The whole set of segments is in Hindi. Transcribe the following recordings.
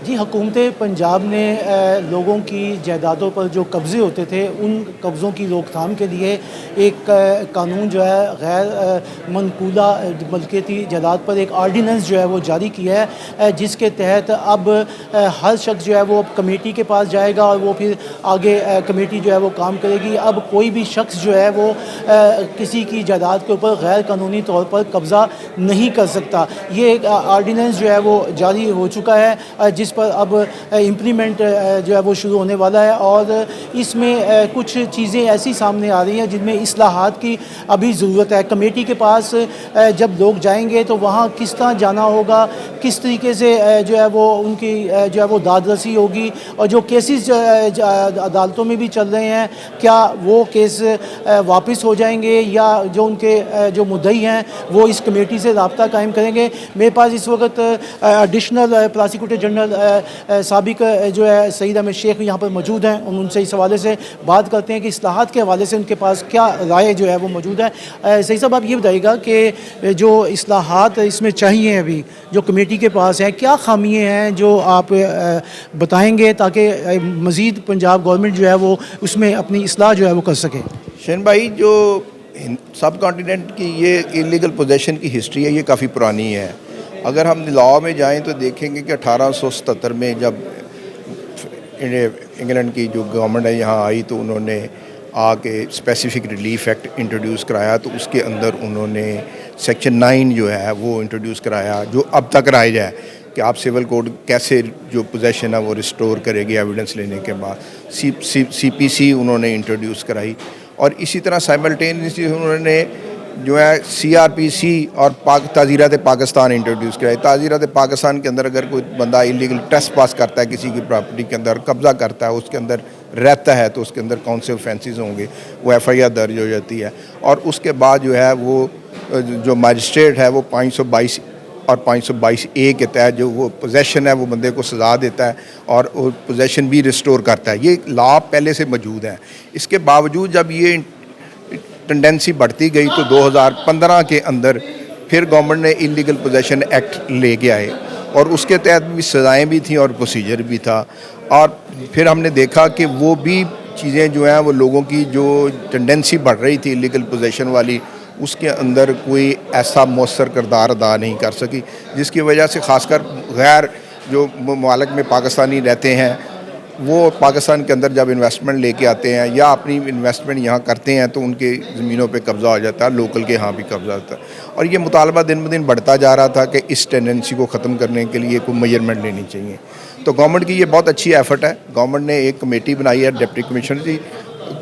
जी, हुकूमत पंजाब ने लोगों की जायदादों पर जो कब्ज़े होते थे उन कब्ज़ों की रोकथाम के लिए एक कानून जो है गैर मनकूला मलकियती जायदाद पर एक आर्डीनेंस जो है वो जारी किया है, जिसके तहत अब हर शख्स जो है वो कमेटी के पास जाएगा और वो फिर आगे कमेटी जो है वो काम करेगी। अब कोई भी शख्स जो है वो किसी की जायदाद के ऊपर गैर कानूनी तौर पर कब्ज़ा नहीं कर सकता। ये एक आर्डीनेंस जो है वो जारी हो चुका है, जिस पर अब इम्प्लीमेंट जो है वो शुरू होने वाला है और इसमें कुछ चीज़ें ऐसी सामने आ रही हैं जिनमें इस्लाहात की अभी ज़रूरत है। कमेटी के पास जब लोग जाएंगे तो वहाँ किस तरह जाना होगा, किस तरीके से जो है वो उनकी जो है वो दादरसी होगी और जो केसेस अदालतों में भी चल रहे हैं क्या वो केस वापस हो जाएंगे या जो उनके जो मुद्दई हैं वो इस कमेटी से रब्ता कायम करेंगे। मेरे पास इस वक्त एडिशनल प्रोसिक्यूटर जनरल साबिक जो है सईद अहमद शेख यहाँ पर मौजूद हैं। उनसे इस हवाले से बात करते हैं कि इस्लाहात के हवाले से उनके पास क्या राय जो है वो मौजूद है। सही साहब, आप ये बताइएगा कि जो इस्लाहात इसमें चाहिए अभी जो कमेटी के पास है, क्या खामियाँ हैं जो आप बताएँगे ताकि मज़ीद पंजाब गवर्नमेंट जो है वो उसमें अपनी इस्लाह जो है वो कर सके। शेन भाई, जो सब कॉन्टिनेंट की ये इलीगल पोजेशन की हिस्ट्री है ये काफ़ी पुरानी है। अगर हम लॉ में जाएं तो देखेंगे कि 1877 में जब इंग्लैंड की जो गवर्नमेंट है यहाँ आई तो उन्होंने आके स्पेसिफिक रिलीफ एक्ट इंट्रोड्यूस कराया, तो उसके अंदर उन्होंने सेक्शन 9 जो है वो इंट्रोड्यूस कराया जो अब तक राइज है कि आप सिविल कोड कैसे जो पोजेशन है वो रिस्टोर करेगी एविडेंस लेने के बाद। CPC उन्होंने इंट्रोड्यूस कराई और इसी तरह साइमल्टेनियसली उन्होंने जो है CRPC और ताज़ीरात पाकिस्तान इंट्रोड्यूस कराई। ताज़ीरात पाकिस्तान के अंदर अगर कोई बंदा इलीगल ट्रेसपास करता है, किसी की प्रॉपर्टी के अंदर कब्ज़ा करता है, उसके अंदर रहता है, तो उसके अंदर कौन से ऑफेंसेस होंगे, वो FIR दर्ज हो जाती है और उसके बाद जो है वो जो मजिस्ट्रेट है वो 522 और 522A के तहत जो वो पोजेशन है वो बंदे को सज़ा देता है और वो पोजेशन भी रिस्टोर करता है। ये लॉ पहले से मौजूद है। इसके बावजूद जब ये टेंडेंसी बढ़ती गई तो 2015 के अंदर फिर गवर्नमेंट ने इलीगल पोजेशन एक्ट लेके आए और उसके तहत भी सज़ाएँ भी थी और प्रोसीजर भी था और फिर हमने देखा कि वो भी चीज़ें जो हैं वो लोगों की जो टेंडेंसी बढ़ रही थी इलीगल पोजेशन वाली, उसके अंदर कोई ऐसा मौसर किरदार अदा नहीं कर सकी, जिसकी वजह से ख़ासकर गैर जो ममालिक में पाकिस्तानी रहते हैं वो पाकिस्तान के अंदर जब इन्वेस्टमेंट लेके आते हैं या अपनी इन्वेस्टमेंट यहाँ करते हैं तो उनके ज़मीनों पे कब्ज़ा हो जाता है, लोकल के यहाँ भी कब्ज़ा होता है। और ये मुतालबा दिन ब दिन बढ़ता जा रहा था कि इस टेंडेंसी को ख़त्म करने के लिए कोई मेजरमेंट लेनी चाहिए। तो गवर्नमेंट की ये बहुत अच्छी एफ़र्ट है। गवर्नमेंट ने एक कमेटी बनाई है डिप्टी कमिश्नर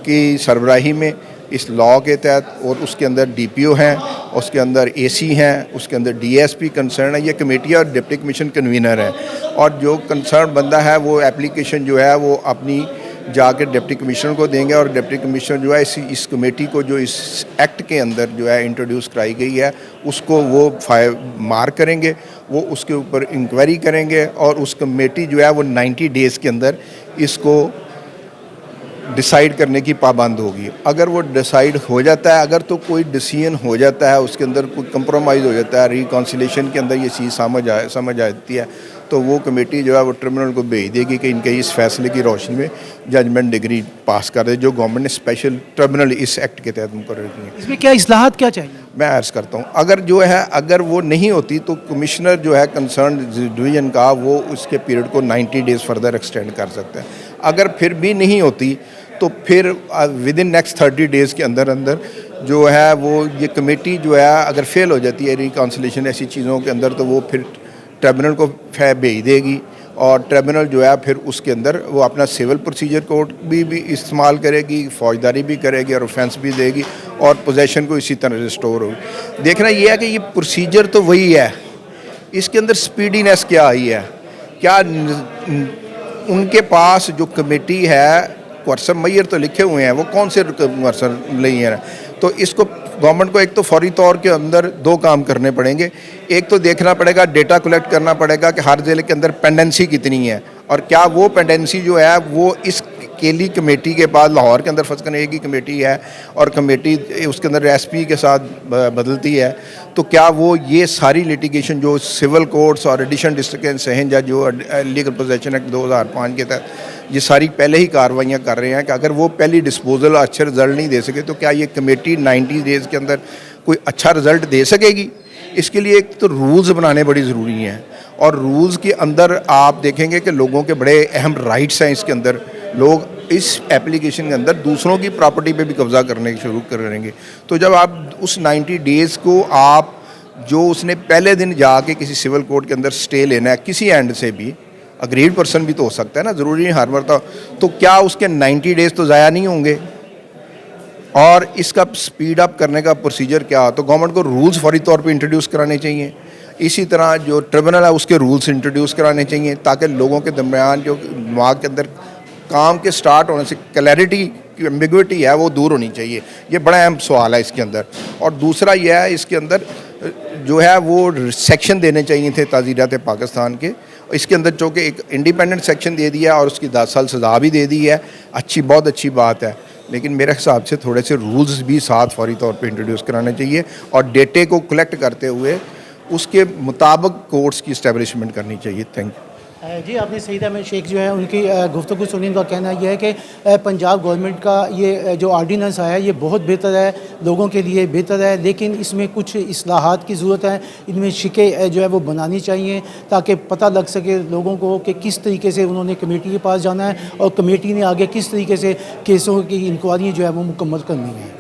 की सरबराही में इस लॉ के तहत और उसके अंदर DPO हैं, उसके अंदर AC हैं, उसके अंदर DSP कंसर्न है। ये कमेटी और डिप्टी कमीशन कन्वीनर है और जो कंसर्न बंदा है वो एप्लीकेशन जो है वो अपनी जाके डिप्टी कमिश्नर को देंगे और डिप्टी कमिश्नर जो है इस कमेटी को जो इस एक्ट के अंदर जो है इंट्रोड्यूस कराई गई है उसको वो मार्क करेंगे, वो उसके ऊपर इंक्वायरी करेंगे और उस कमेटी जो है वो 90 डेज़ के अंदर इसको डिसाइड करने की पाबंद होगी। अगर वो डिसाइड हो जाता है, अगर तो कोई डिसीजन हो जाता है, उसके अंदर कोई कंप्रोमाइज़ हो जाता है, रिकॉन्सिलेशन के अंदर ये चीज़ समझ आती है तो वो कमेटी जो है वो ट्रिब्यूनल को भेज देगी कि इनके इस फैसले की रोशनी में जजमेंट डिग्री पास कर दे, जो गवर्नमेंट ने स्पेशल ट्रिब्यूनल इस एक्ट के तहत मुकर्रर की है। इसमें क्या इस्लाहात क्या चाहिए? मैं अर्ज़ करता हूँ अगर जो है अगर वो नहीं होती तो कमिश्नर जो है कंसर्न डिवीज़न का वो उसके पीरियड को 90 डेज़ फर्दर एक्सटेंड कर सकता है। अगर फिर भी नहीं होती तो फिर विद इन नेक्स्ट 30 डेज़ के अंदर जो है वो ये कमेटी जो है अगर फेल हो जाती है रिकॉन्सिलेशन ऐसी चीज़ों के अंदर तो वो फिर ट्रिब्यूनल को भेज देगी और ट्रिब्यूनल जो है फिर उसके अंदर वो अपना सिविल प्रोसीजर कोड भी इस्तेमाल करेगी, फौजदारी भी करेगी और ऑफेंस भी देगी और पोजेशन को इसी तरह रिस्टोर होगी। देखना ये है कि ये प्रोसीजर तो वही है, इसके अंदर स्पीडीनेस क्या आई है, क्या उनके पास जो कमेटी है क्वर्सन मैयर तो लिखे हुए हैं, वो कौन से क्वर्सन नहीं है। तो इसको गवर्नमेंट को एक तो फौरी तौर के अंदर 2 काम करने पड़ेंगे। एक तो देखना पड़ेगा, डेटा कलेक्ट करना पड़ेगा कि हर ज़िले के अंदर पेंडेंसी कितनी है और क्या वो पेंडेंसी जो है वो इस अकेली कमेटी के पास लाहौर के अंदर फ़र्ज़ एक ही कमेटी है और कमेटी उसके अंदर एसपी के साथ बदलती है, तो क्या वो ये सारी लिटिगेशन जो सिविल कोर्ट्स और एडिशनल डिस्ट्रिक्ट एंड सेशन जज जो लीगल पोजेशन एक्ट 2005 के तहत ये सारी पहले ही कार्रवाइयाँ कर रहे हैं कि अगर वो पहली डिस्पोजल अच्छे रिजल्ट नहीं दे सके तो क्या ये कमेटी 90 डेज़ के अंदर कोई अच्छा रिजल्ट दे सकेगी? इसके लिए एक तो रूल्स बनाने बड़ी ज़रूरी हैं और रूल्स के अंदर आप देखेंगे कि लोगों के बड़े अहम राइट्स हैं। इसके अंदर लोग इस एप्लीकेशन के अंदर दूसरों की प्रॉपर्टी पे भी कब्ज़ा करने शुरू करेंगे। तो जब आप उस 90 डेज़ को आप जो उसने पहले दिन जाके किसी सिविल कोर्ट के अंदर स्टे लेना है किसी एंड से भी, अग्रीड पर्सन भी तो हो सकता है ना, ज़रूरी नहीं हर मरता, तो क्या उसके 90 डेज़ तो ज़ाया नहीं होंगे? और इसका स्पीड अप करने का प्रोसीजर क्या, तो गवर्नमेंट को रूल्स फौरी तौर पे इंट्रोड्यूस कराने चाहिए। इसी तरह जो ट्रिब्यूनल है उसके रूल्स इंट्रोड्यूस कराने चाहिए ताकि लोगों के दरमियान जो दिमाग के अंदर काम के स्टार्ट होने से क्लैरिटी की एम्बिग्विटी है वो दूर होनी चाहिए। ये बड़ा अहम सवाल है इसके अंदर। और दूसरा यह है इसके अंदर जो है वो सेक्शन देने चाहिए थे ताज़ीरात पाकिस्तान के। इसके अंदर चूँकि एक इंडिपेंडेंट सेक्शन दे दिया और उसकी 10 साल सज़ा भी दे दी है, बहुत अच्छी बात है, लेकिन मेरे हिसाब से थोड़े से रूल्स भी साथ फौरी तौर पे इंट्रोड्यूस कराने चाहिए और डेटे को कलेक्ट करते हुए उसके मुताबिक कोर्ट्स की इस्टेब्लिशमेंट करनी चाहिए। Thank you. जी, आपने सईद अहमद शेख जो है उनकी गुफ्तगू सुनी, उनका कहना यह है कि पंजाब गवर्नमेंट का ये जो आर्डीनेंस आया है ये बहुत बेहतर है, लोगों के लिए बेहतर है, लेकिन इसमें कुछ इस्लाहात की ज़रूरत है। इनमें शिकें जो है वो बनानी चाहिए ताकि पता लग सके लोगों को कि किस तरीके से उन्होंने कमेटी के पास जाना है और कमेटी ने आगे किस तरीके से केसों की इंक्वायरी जो है वो मुकम्मल करनी है।